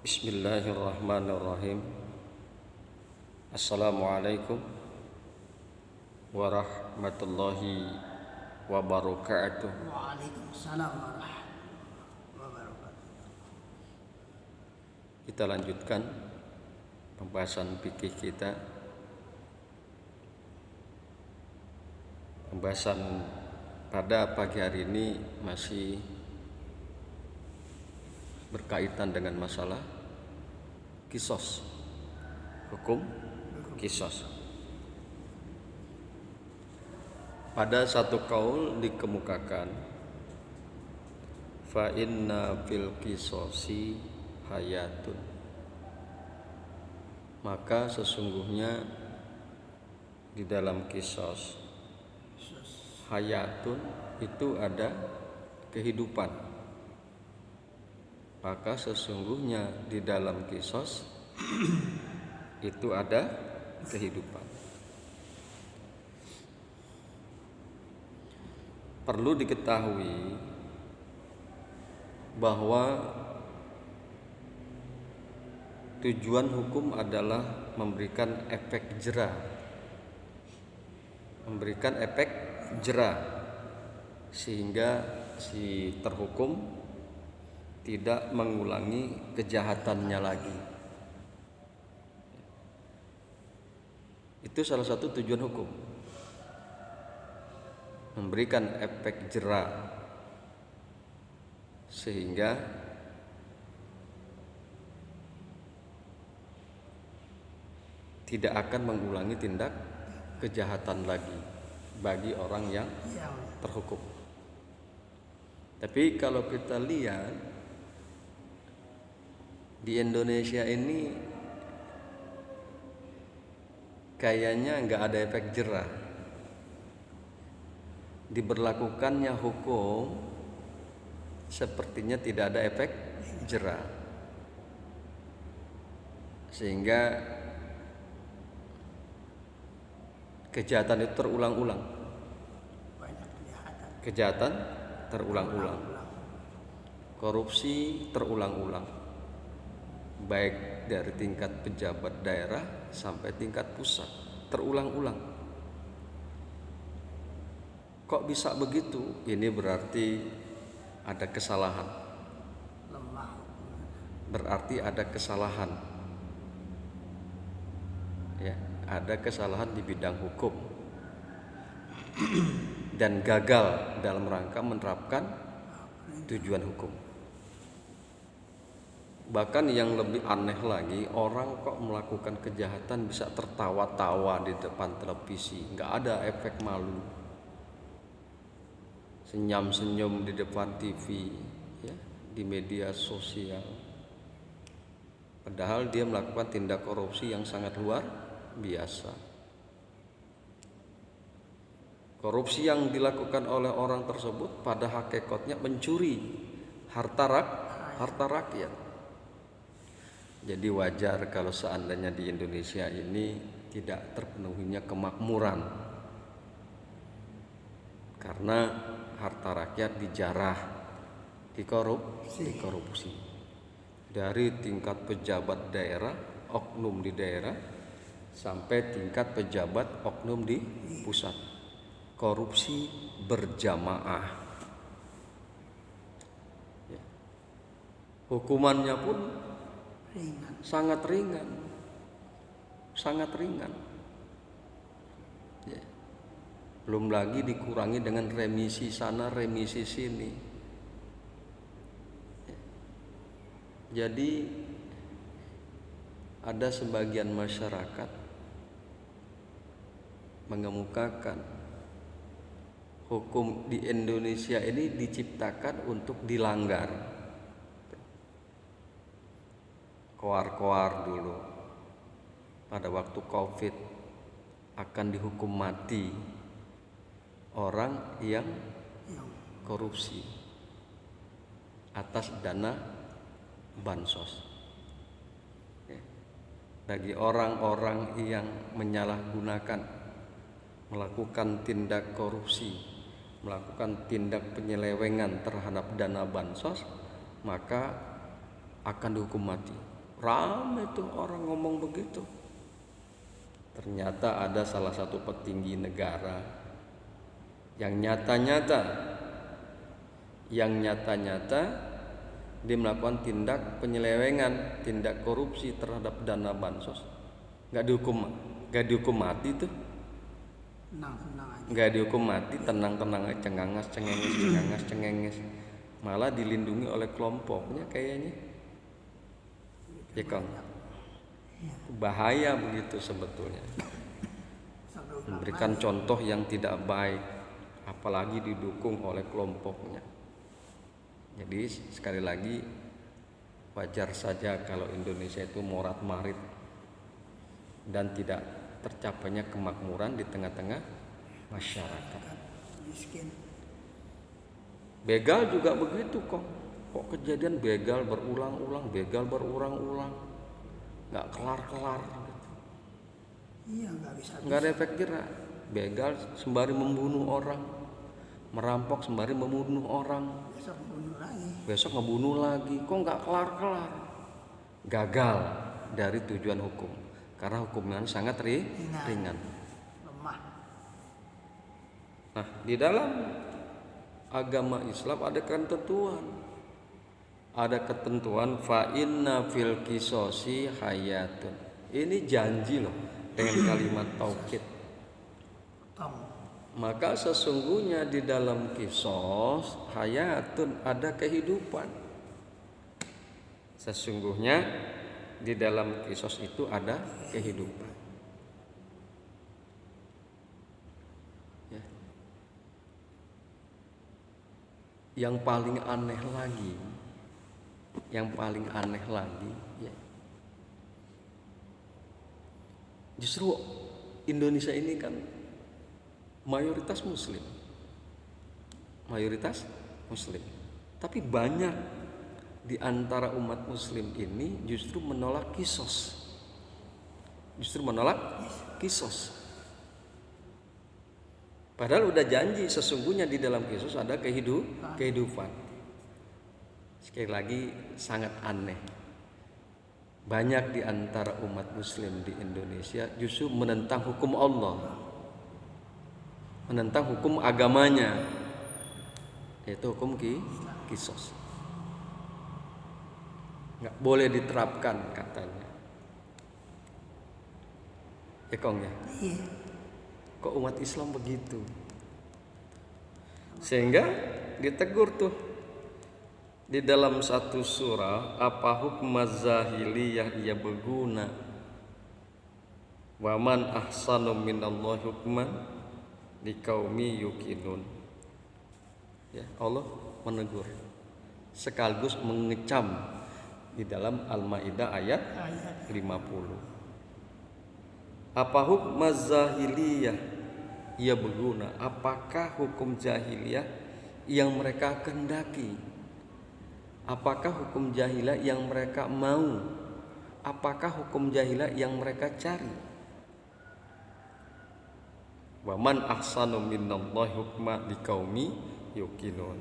Bismillahirrahmanirrahim. Assalamualaikum warahmatullahi wabarakatuh. Waalaikumsalam warahmatullahi wabarakatuh. Kita lanjutkan pembahasan fikih kita. Pembahasan pada pagi hari ini masih berkaitan dengan masalah kisos, hukum kisos. Pada satu kaul dikemukakan fa inna fil kisosi hayatun, maka sesungguhnya di dalam kisos hayatun itu ada kehidupan. Maka sesungguhnya di dalam kisos itu ada kehidupan. Perlu diketahui bahwa tujuan hukum adalah memberikan efek jera, sehingga si terhukum tidak mengulangi kejahatannya lagi. Itu salah satu tujuan hukum, memberikan efek jera sehingga tidak akan mengulangi tindak kejahatan lagi bagi orang yang terhukum. Tapi kalau kita lihat di Indonesia ini kayaknya nggak ada efek jera. Diberlakukannya hukum sepertinya tidak ada efek jera, sehingga kejahatan itu terulang-ulang. Kejahatan terulang-ulang, korupsi terulang-ulang, baik dari tingkat pejabat daerah sampai tingkat pusat, terulang-ulang. Kok bisa begitu? Ini berarti ada kesalahan. Berarti ada kesalahan. Ya, ada kesalahan di bidang hukum dan gagal dalam rangka menerapkan tujuan hukum. Bahkan yang lebih aneh lagi, orang kok melakukan kejahatan bisa tertawa-tawa di depan televisi, nggak ada efek malu, senyum-senyum di depan TV, ya, di media sosial. Padahal dia melakukan tindak korupsi yang sangat luar biasa. Korupsi yang dilakukan oleh orang tersebut pada hakikatnya mencuri harta rakyat. Jadi wajar kalau seandainya di Indonesia ini tidak terpenuhinya kemakmuran, karena harta rakyat dijarah, dikorupsi dari tingkat pejabat daerah, oknum di daerah, sampai tingkat pejabat oknum di pusat. Korupsi berjamaah. Ya. Hukumannya pun sangat ringan. Ya. Belum lagi dikurangi dengan remisi sana, remisi sini. Ya. Jadi ada sebagian masyarakat mengemukakan hukum di Indonesia ini diciptakan untuk dilanggar. Koar-koar dulu pada waktu Covid akan dihukum mati orang yang korupsi atas dana bansos. Bagi orang-orang yang menyalahgunakan, melakukan tindak korupsi, melakukan tindak penyelewengan terhadap dana bansos, maka akan dihukum mati. Ramai tuh orang ngomong begitu. Ternyata ada salah satu petinggi negara yang nyata-nyata dia melakukan tindak penyelewengan, tindak korupsi terhadap dana bansos. Nggak dihukum mati tuh. Tenang aja. Nggak dihukum mati, tenang-tenang aja, cengenges. Malah dilindungi oleh kelompoknya kayaknya. Ya Kang. Bahaya begitu sebetulnya. Memberikan contoh yang tidak baik, apalagi didukung oleh kelompoknya. Jadi sekali lagi wajar saja kalau Indonesia itu morat-marit dan tidak tercapainya kemakmuran di tengah-tengah masyarakat. Miskin. Begal juga begitu kok kejadian begal berulang-ulang, nggak kelar-kelar gitu. Iya, nggak bisa. Nggak ada efek jerak. Begal sembari membunuh orang, merampok sembari membunuh orang, besok ngebunuh lagi, kok nggak kelar-kelar. Gagal dari tujuan hukum karena hukumnya sangat ringan. Lemah. Nah, di dalam agama Islam ada ketentuan fa inna fil qisosi hayatun. Ini janji loh dengan kalimat tauhid. Maka sesungguhnya di dalam kisos hayatun ada kehidupan. Sesungguhnya di dalam kisos itu ada kehidupan. Ya. Yang paling aneh lagi, ya. Justru Indonesia ini kan mayoritas muslim. Tapi banyak di antara umat muslim ini justru menolak kisos. Padahal udah janji sesungguhnya di dalam kisos ada kehidupan. Sekali lagi sangat aneh. Banyak di antara umat muslim di Indonesia justru menentang hukum Allah, menentang hukum agamanya, yaitu hukum kisos. Nggak boleh diterapkan katanya. Ya Kong ya? Iya. Kok umat Islam begitu? Sehingga ditegur tuh di dalam satu surah, apa hukma zahiliyah ia berguna, wa man ahsanu minallahi hukman liqaumi yuqinun. Ya, Allah menegur sekaligus mengecam di dalam Al-Maidah ayat 50. Apa hukma zahiliyah ia berguna? Apakah hukum jahiliyah yang mereka kehendaki? Apakah hukum jahiliyah yang mereka mau? Apakah hukum jahiliyah yang mereka cari? Wa man ahsanu minallahi hukma liqaumi yuqinun.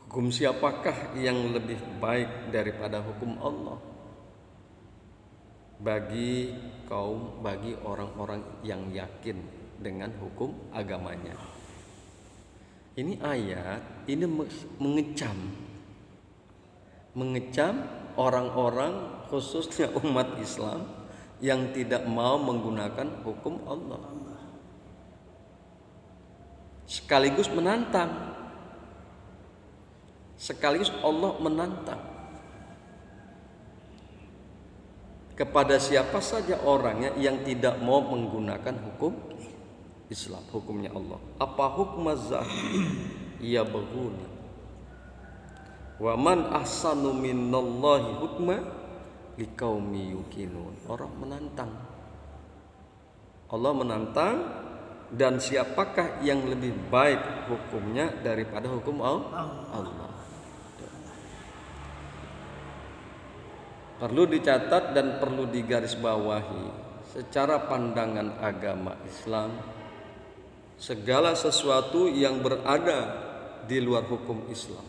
Hukum siapakah yang lebih baik daripada hukum Allah bagi orang-orang yang yakin dengan hukum agamanya? Ini ayat ini mengecam orang-orang khususnya umat Islam yang tidak mau menggunakan hukum Allah. Sekaligus Allah menantang kepada siapa saja orangnya yang tidak mau menggunakan hukum Islam, hukumnya Allah. Apa hukma zahir ia berguna, wa man ahsanu minallahi hukma liqaumi yuqinun. Orang menantang, Allah menantang, dan siapakah yang lebih baik hukumnya daripada hukum Allah. Perlu dicatat dan perlu digarisbawahi, secara pandangan agama Islam, segala sesuatu yang berada di luar hukum Islam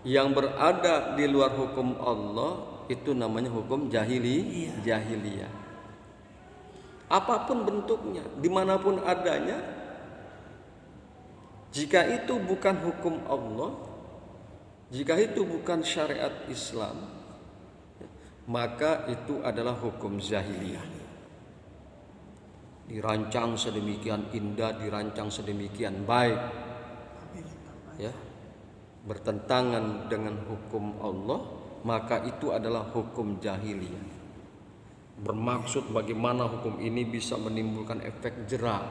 Yang berada di luar hukum Allah itu namanya hukum jahiliyah. Apapun bentuknya, dimanapun adanya, jika itu bukan hukum Allah, jika itu bukan syariat Islam, maka itu adalah hukum jahiliyah. Dirancang sedemikian indah, dirancang sedemikian baik, ya, bertentangan dengan hukum Allah, maka itu adalah hukum jahiliyah. Bermaksud bagaimana hukum ini bisa menimbulkan efek jera.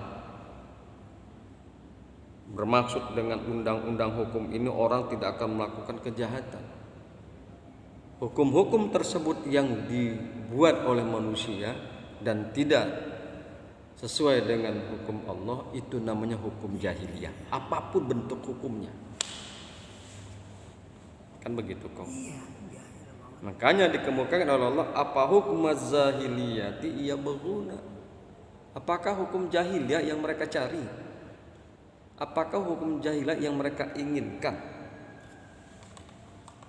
Bermaksud dengan undang-undang hukum ini orang tidak akan melakukan kejahatan. Hukum-hukum tersebut yang dibuat oleh manusia dan tidak sesuai dengan hukum Allah itu namanya hukum jahiliyah. Apapun bentuk hukumnya. Kan begitu kok. Makanya dikemukakan oleh Allah, apa hukum az-zahiliyati iya berguna. Apakah hukum jahiliyah yang mereka cari? Apakah hukum jahiliyah yang mereka inginkan?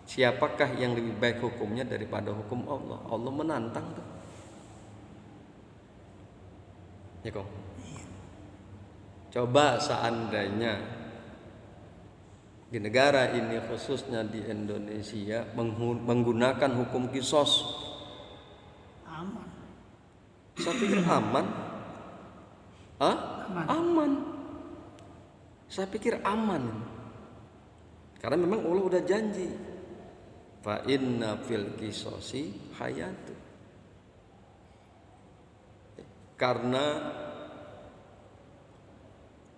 Siapakah yang lebih baik hukumnya daripada hukum Allah? Allah menantang tuh. Ya kok. Coba seandainya di negara ini, khususnya di Indonesia, menggunakan hukum kisos, Aman. saya pikir aman. Aman. Saya pikir aman. Karena memang Allah udah janji, fa inna fil qisosi hayatu. Karena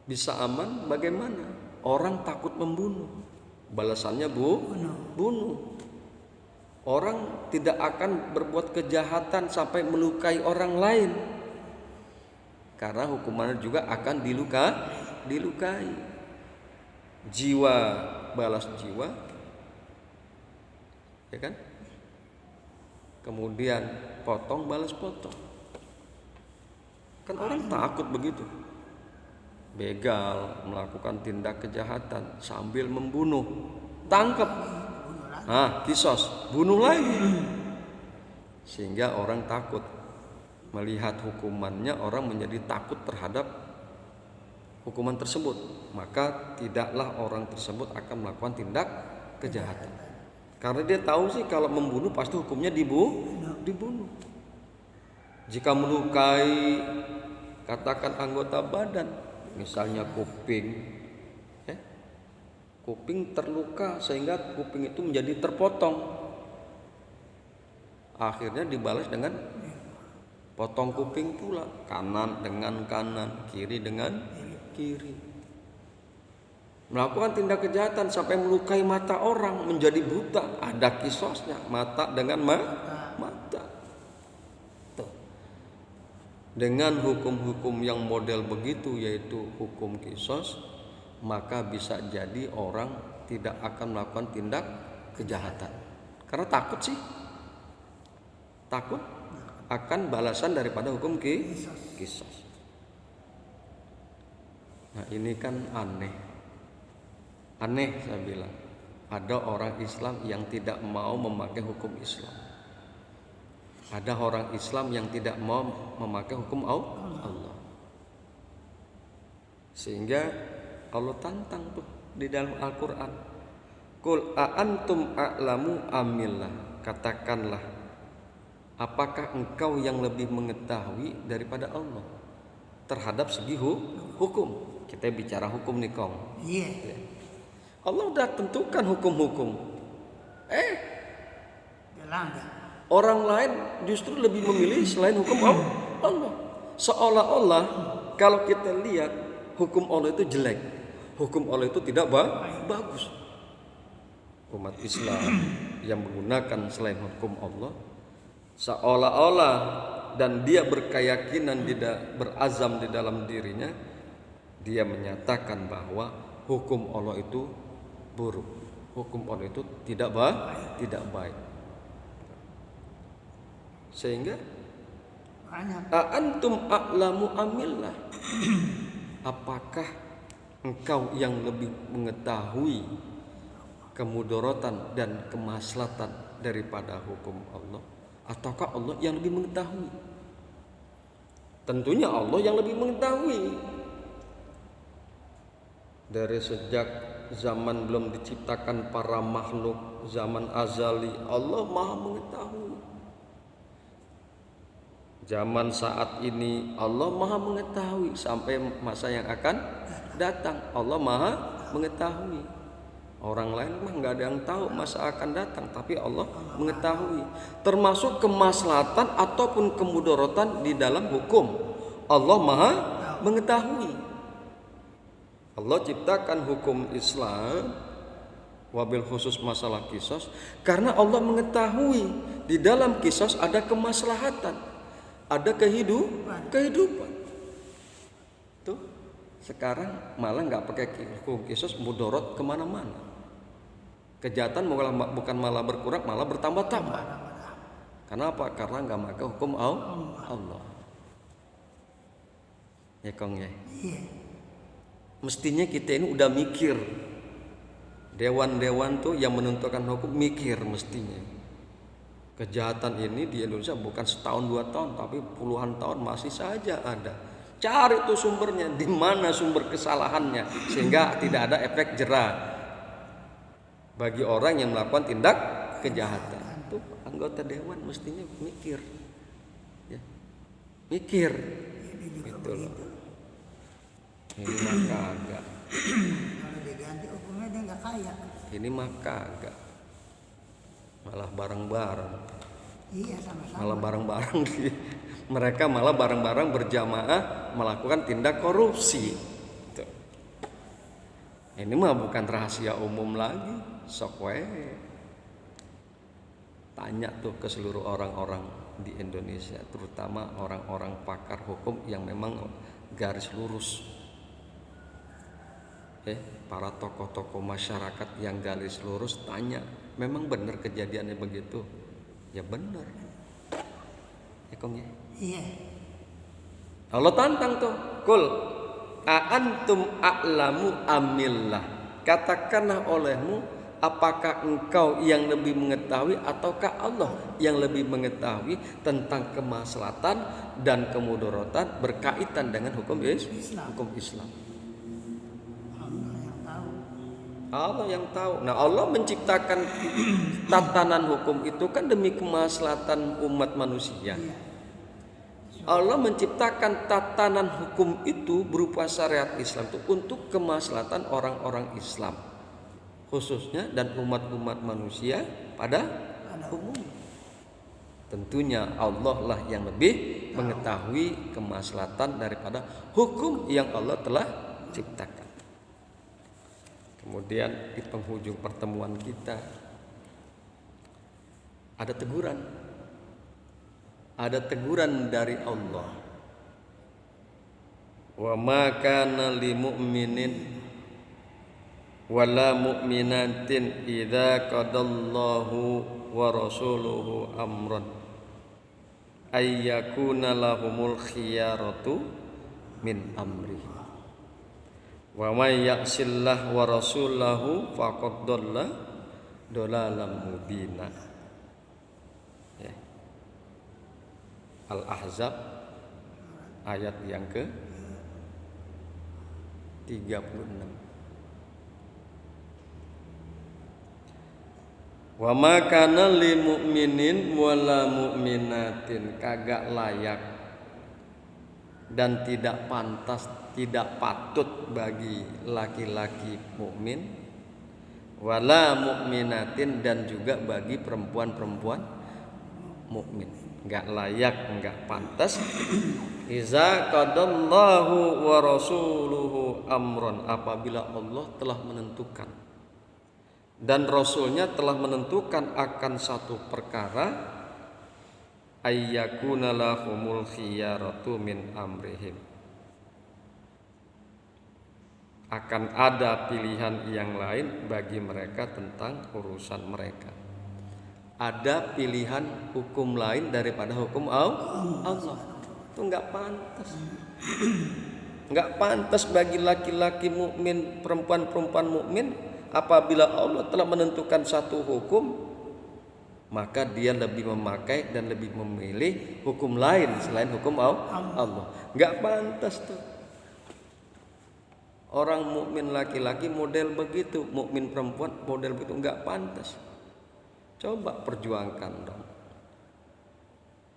bisa aman, bagaimana? Orang takut membunuh, balasannya bunuh. Orang tidak akan berbuat kejahatan sampai melukai orang lain, karena hukumannya juga akan dilukai. Jiwa balas jiwa, ya kan? Kemudian potong balas potong. Kan orang takut begitu. Begal melakukan tindak kejahatan sambil membunuh, tangkap, kisos, bunuh lagi. Sehingga orang takut melihat hukumannya, orang menjadi takut terhadap hukuman tersebut. Maka tidaklah orang tersebut akan melakukan tindak kejahatan, karena dia tahu sih kalau membunuh pasti hukumnya dibunuh. Jika melukai, katakan anggota badan, misalnya kuping, kuping terluka sehingga kuping itu menjadi terpotong, akhirnya dibalas dengan potong kuping pula, kanan dengan kanan, kiri dengan kiri. Melakukan tindak kejahatan sampai melukai mata orang menjadi buta, ada kisosnya, mata dengan mata. Dengan hukum-hukum yang model begitu, yaitu hukum kisos, maka bisa jadi orang tidak akan melakukan tindak kejahatan. Karena takut sih, takut akan balasan daripada hukum kisos. Nah ini kan aneh saya bilang. Ada orang Islam yang tidak mau memakai hukum Islam. Ada orang Islam yang tidak mau memakai hukum Allah. Sehingga Allah tantang tuh di dalam Al-Quran. Qul a'antum a'lamu amillah. Katakanlah, apakah engkau yang lebih mengetahui daripada Allah terhadap segi hukum? Kita bicara hukum nih Kong. Iya. Allah udah tentukan hukum-hukum. Dilanggar. Orang lain justru lebih memilih selain hukum Allah. Seolah-olah kalau kita lihat hukum Allah itu jelek, hukum Allah itu tidak bagus. Umat Islam yang menggunakan selain hukum Allah, seolah-olah, dan dia berkeyakinan, berazam di dalam dirinya, dia menyatakan bahwa hukum Allah itu buruk, hukum Allah itu tidak baik. Sehingga antum a'lamu amillah, apakah engkau yang lebih mengetahui kemudorotan dan kemaslahatan daripada hukum Allah, ataukah Allah yang lebih mengetahui? Tentunya Allah yang lebih mengetahui. Dari sejak zaman belum diciptakan para makhluk, zaman azali, Allah Maha mengetahui. Zaman saat ini Allah Maha mengetahui, sampai masa yang akan datang Allah Maha mengetahui. Orang lain mah nggak ada yang tahu masa akan datang, tapi Allah mengetahui. Termasuk kemaslahatan ataupun kemudorotan di dalam hukum, Allah Maha mengetahui. Allah ciptakan hukum Islam, wabil khusus masalah kisos, karena Allah mengetahui di dalam kisos ada kemaslahatan, ada kehidupan. Tuh, sekarang malah nggak pakai hukum kisos, mudorot kemana-mana. Kejahatan bukan malah berkurang, malah bertambah-tambah. Kenapa? Karena nggak pakai hukum Allah. Ya Kong ya. Mestinya kita ini udah mikir. Dewan-dewan tuh yang menentukan hukum mikir mestinya. Kejahatan ini di Indonesia bukan setahun 2 tahun, tapi puluhan tahun masih saja ada. Cari tuh sumbernya, di mana sumber kesalahannya, sehingga tidak ada efek jera bagi orang yang melakukan tindak kejahatan. Tuh anggota dewan mestinya mikir, ya. Mikir, gitu loh. Ini mah kagak. Kalau diganti hukumnya dia nggak kaya. Ini mah kagak. Malah bareng-bareng. Iya, sama-sama. Malah bareng-bareng mereka malah bareng-bareng berjamaah melakukan tindak korupsi. Tuh. Ini mah bukan rahasia umum lagi. Sok we. Tanya tuh ke seluruh orang-orang di Indonesia, terutama orang-orang pakar hukum yang memang garis lurus. Para tokoh-tokoh masyarakat yang garis lurus, tanya, memang benar kejadiannya begitu? Ya benar. Ya Kong ya. Iya. Allah tantang tuh, kul a'antum a'lamu amillah. Katakanlah olehmu, apakah engkau yang lebih mengetahui ataukah Allah yang lebih mengetahui tentang kemaslahatan dan kemudorotan berkaitan dengan hukum Islam? Allah yang tahu. Nah, Allah menciptakan tatanan hukum itu kan demi kemaslahatan umat manusia. Allah menciptakan tatanan hukum itu berupa syariat Islam itu untuk kemaslahatan orang-orang Islam, khususnya dan umat-umat manusia pada umumnya. Tentunya Allah lah yang lebih mengetahui kemaslahatan daripada hukum yang Allah telah ciptakan. Kemudian di penghujung pertemuan kita ada teguran dari Allah. Wa ma kana lil mu'minin wala mu'minatin idza qadallahu wa rasuluhu amran ayyakuna lahumul khiyaratu min amrihi. Wa may ya'sillah wa rasulahu faqad dhalla dhalalan mubina. Ya. Al-Ahzab ayat yang ke 36. Wa ma kana lil mu'minin wala mu'minatin, kagak layak dan tidak pantas, tidak patut bagi laki-laki mukmin wala mu'minatin dan juga bagi perempuan-perempuan mukmin. Enggak layak, enggak pantas. Iza qadallahu wa rasuluhu amron, apabila Allah telah menentukan dan Rasulnya telah menentukan akan satu perkara, ayyakuna lahumul khiyaratu min amrihim, akan ada pilihan yang lain bagi mereka tentang urusan mereka. Ada pilihan hukum lain daripada hukum Allah. Itu enggak pantas. Enggak pantas bagi laki-laki mukmin, perempuan-perempuan mukmin apabila Allah telah menentukan satu hukum, maka dia lebih memakai dan lebih memilih hukum lain selain hukum Allah. Nggak pantas tuh. Orang mukmin laki-laki model begitu, mukmin perempuan model begitu, nggak pantas. Coba perjuangkan dong.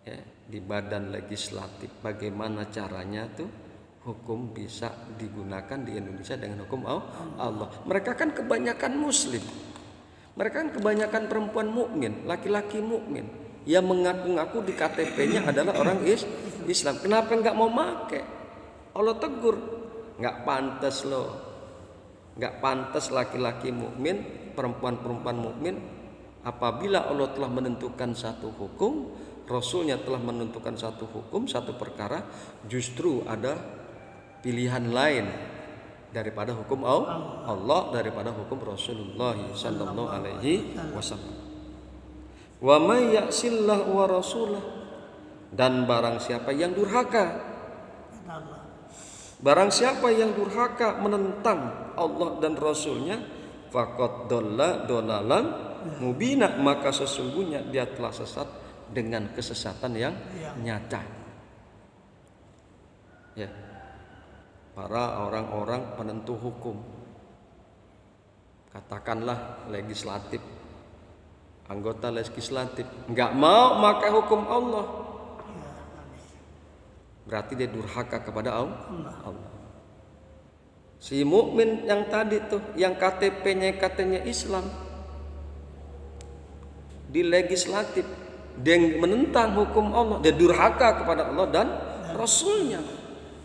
Ya, di badan legislatif bagaimana caranya tuh hukum bisa digunakan di Indonesia dengan hukum Allah. Mereka kan kebanyakan muslim. Mereka kan kebanyakan perempuan mukmin, laki-laki mukmin yang mengaku-ngaku di KTP-nya adalah orang Islam. Kenapa nggak mau make? Allah tegur, nggak pantas loh, nggak pantas laki-laki mukmin, perempuan-perempuan mukmin. Apabila Allah telah menentukan satu hukum, Rasulnya telah menentukan satu hukum, satu perkara, justru ada pilihan lain daripada hukum Allah, daripada hukum Rasulullah sallallahu alaihi wasallam. Wa may ya'sillah wa rasulah, dan barang siapa yang durhaka, barang siapa yang durhaka menentang Allah dan Rasulnya, faqad dhalla dhalalan mubina, maka sesungguhnya dia telah sesat dengan kesesatan yang nyata. Ya. Para orang-orang penentu hukum, katakanlah legislatif, anggota legislatif nggak mau pakai hukum Allah, berarti dia durhaka kepada Allah. Si mukmin yang tadi tuh, yang KTP-nya katanya Islam, di legislatif dia menentang hukum Allah, dia durhaka kepada Allah dan Rasulnya,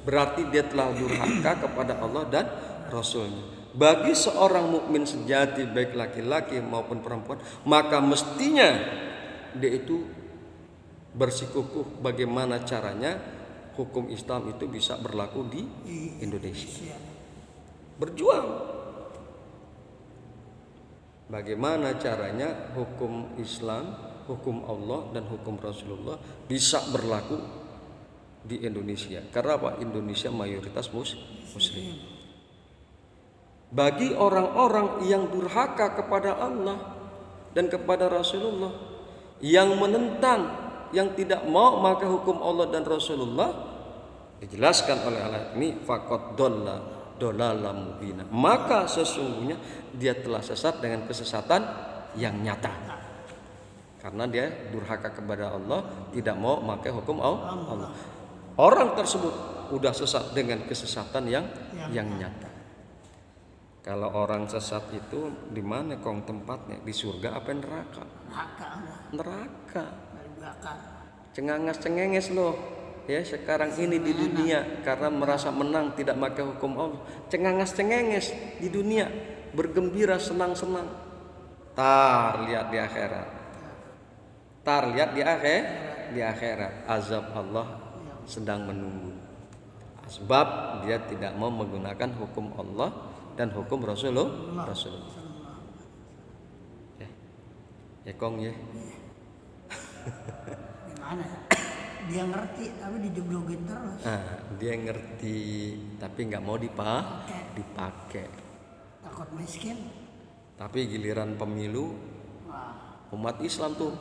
berarti dia telah durhaka kepada Allah dan Rasulnya. Bagi seorang mukmin sejati, baik laki-laki maupun perempuan, maka mestinya dia itu bersikukuh bagaimana caranya hukum Islam itu bisa berlaku di Indonesia. Berjuang bagaimana caranya hukum Islam, hukum Allah dan hukum Rasulullah bisa berlaku di Indonesia. Karena apa? Indonesia mayoritas muslim. Bagi orang-orang yang durhaka kepada Allah dan kepada Rasulullah, yang menentang, yang tidak mau maka hukum Allah dan Rasulullah, dijelaskan oleh ayat ini, faqad dhalla dhalalan mubina, maka sesungguhnya dia telah sesat dengan kesesatan yang nyata. Karena dia durhaka kepada Allah, tidak mau memakai hukum Allah. Orang tersebut udah sesat dengan kesesatan yang nyata. Kalau orang sesat itu di mana kong tempatnya? Di surga apa neraka? Neraka. Cengangas-cengenges loh. Ya, sekarang ini di dunia karena merasa menang tidak pakai hukum Allah. Cengangas-cengenges di dunia, bergembira senang-senang. Tar lihat di akhirat. Di akhirat azab Allah sedang menunggu. Sebab dia tidak mau menggunakan hukum Allah dan hukum Rasulullah. Ya kong ya. Gimana? Dia ngerti tapi dijeblogin terus. Dia ngerti tapi nggak mau dipakai. Takut miskin. Tapi giliran pemilu, umat Islam tuh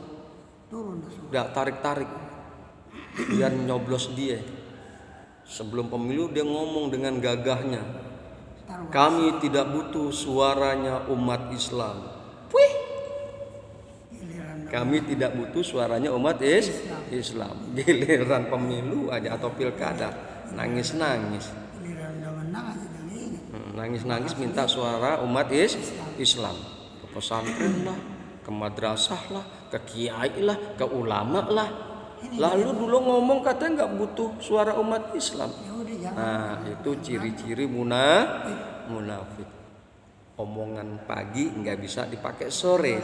turun udah tarik-tarik biar nyoblos dia. Sebelum pemilu dia ngomong dengan gagahnya, kami tidak butuh suaranya umat Islam. Kami tidak butuh suaranya umat Islam. Giliran pemilu aja atau pilkada nangis-nangis. Nangis-nangis minta suara umat Islam. Ke pesantren lah, ke madrasah lah, ke kiai lah, ke ulama lah. Lalu dulu ngomong katanya nggak butuh suara umat Islam. Nah itu ciri-ciri munafik. Omongan pagi nggak bisa dipakai sore,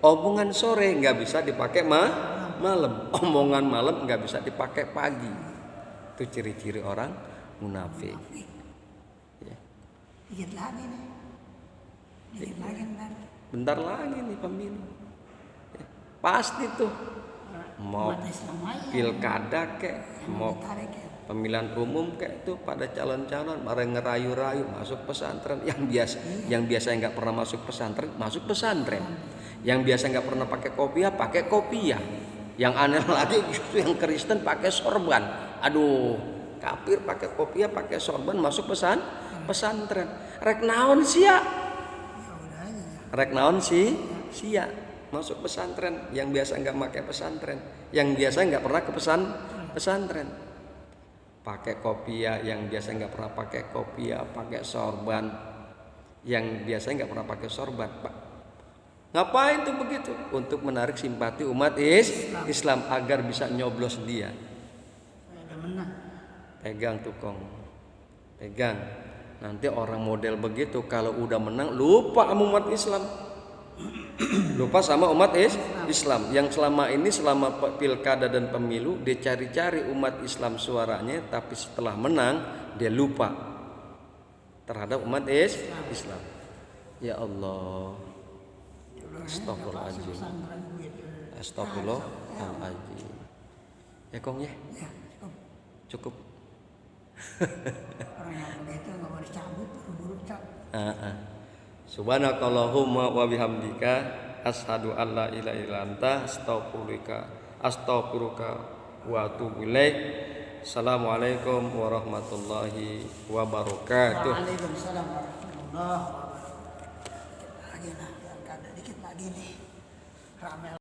omongan sore nggak bisa dipakai malam, omongan malam nggak bisa dipakai pagi. Itu ciri-ciri orang munafik. Ya. Dikit lagi nih. Bentar lagi nih pemilu. Ya. Pasti tuh mau pilkada kek, mau pemilihan umum kayak itu pada calon-calon malah ngerayu-rayu masuk pesantren. Yang biasa nggak pernah masuk pesantren, yang biasa nggak pernah pakai kopiah. Yang aneh lagi justru yang Kristen pakai sorban. Aduh, kafir pakai kopiah pakai sorban masuk pesantren. Rek naon sia? Rek naon sia masuk pesantren, yang biasa nggak pakai pesantren, yang biasa nggak pernah ke pesantren pakai kopiah, yang biasa nggak pernah pakai kopiah pakai sorban, yang biasa nggak pernah pakai sorban. Pak, ngapain tuh begitu? Untuk menarik simpati umat Islam agar bisa nyoblos dia. Pegang tuh Kong, pegang. Nanti orang model begitu kalau udah menang lupa sama umat Islam. Lupa sama umat Islam yang selama ini selama pilkada dan pemilu dia cari-cari umat Islam suaranya, tapi setelah menang dia lupa terhadap umat Islam. Ya Allah, astagfirullahaladzim, astagfirullahaladzim. Ya Kong ya, cukup. Orang yang begitu nggak mau dicabut, buru-buru cabut. Subhanakallahumma wa bihamdika asyhadu an la ilaha illa anta astaghfiruka wa atubu ilaik. Assalamualaikum warahmatullahi wabarakatuh. Waalaikumsalam warahmatullahi wabarakatuh. Lagi nah, dikit lagi nih. Ramai